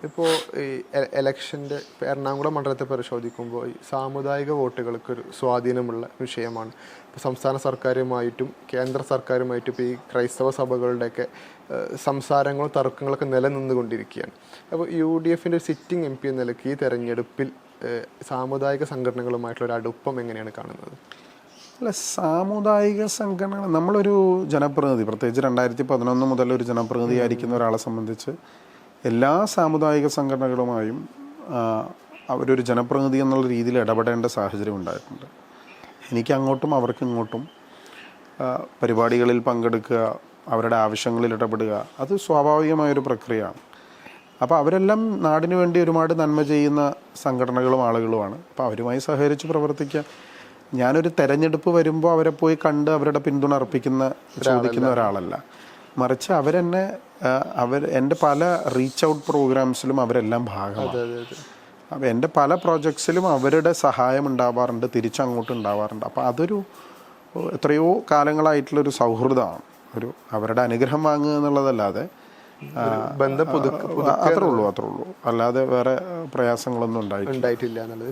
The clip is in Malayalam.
ഇപ്പോൾ ഈ എലക്ഷൻ്റെ എറണാകുളം മണ്ഡലത്തെ പരിശോധിക്കുമ്പോൾ ഈ സാമുദായിക വോട്ടുകൾക്കൊരു സ്വാധീനമുള്ള വിഷയമാണ്. ഇപ്പോൾ സംസ്ഥാന സർക്കാരുമായിട്ടും കേന്ദ്ര സർക്കാരുമായിട്ടും ഇപ്പോൾ ഈ ക്രൈസ്തവ സഭകളുടെയൊക്കെ സംസാരങ്ങളും തർക്കങ്ങളൊക്കെ നിലനിന്നുകൊണ്ടിരിക്കുകയാണ്. അപ്പോൾ UDFൻ്റെ സിറ്റിംഗ് MP എന്ന നിലയ്ക്ക് ഈ തെരഞ്ഞെടുപ്പിൽ സാമുദായിക സംഘടനകളുമായിട്ടുള്ള ഒരു അടുപ്പം എങ്ങനെയാണ് കാണുന്നത്? അല്ല, സാമുദായിക സംഘടനകൾ, നമ്മളൊരു ജനപ്രതിനിധി, പ്രത്യേകിച്ച് 2011 മുതൽ ഒരു ജനപ്രതിനിധി ആയിരിക്കുന്ന ഒരാളെ സംബന്ധിച്ച് എല്ലാ സാമുദായിക സംഘടനകളുമായും അവരൊരു ജനപ്രതിനിധി എന്നുള്ള രീതിയിൽ ഇടപെടേണ്ട സാഹചര്യം ഉണ്ടായിട്ടുണ്ട്. എനിക്ക് അങ്ങോട്ടും അവർക്ക് ഇങ്ങോട്ടും പരിപാടികളിൽ പങ്കെടുക്കുക, അവരുടെ ആവശ്യങ്ങളിൽ ഇടപെടുക, അത് സ്വാഭാവികമായൊരു പ്രക്രിയയാണ്. അപ്പോൾ അവരെല്ലാം നാടിനു വേണ്ടി ഒരുപാട് നന്മ ചെയ്യുന്ന സംഘടനകളും ആളുകളുമാണ്. അപ്പോൾ അവരുമായി സഹകരിച്ച് പ്രവർത്തിക്കുക. ഞാനൊരു തെരഞ്ഞെടുപ്പ് വരുമ്പോൾ അവരെ പോയി കണ്ട് അവരുടെ പിന്തുണ ചോദിക്കുന്ന ഒരാളല്ല. മറിച്ച് അവരെന്നെ എൻ്റെ പല റീച്ച് ഔട്ട് പ്രോഗ്രാംസിലും അവരെല്ലാം ഭാഗമാണ്. അപ്പോൾ എൻ്റെ പല പ്രോജക്ട്സിലും അവരുടെ സഹായം ഉണ്ടാവാറുണ്ട്, തിരിച്ചങ്ങോട്ട് ഉണ്ടാവാറുണ്ട്. അപ്പോൾ അതൊരു എത്രയോ കാലങ്ങളായിട്ടുള്ളൊരു സൗഹൃദമാണ്. അവരുടെ അനുഗ്രഹം വാങ്ങുക എന്നുള്ളതല്ലാതെ അത്രേ ഉള്ളൂ. അല്ലാതെ വേറെ പ്രയാസങ്ങളൊന്നും ഉണ്ടായിട്ടില്ല എന്നുള്ളത്.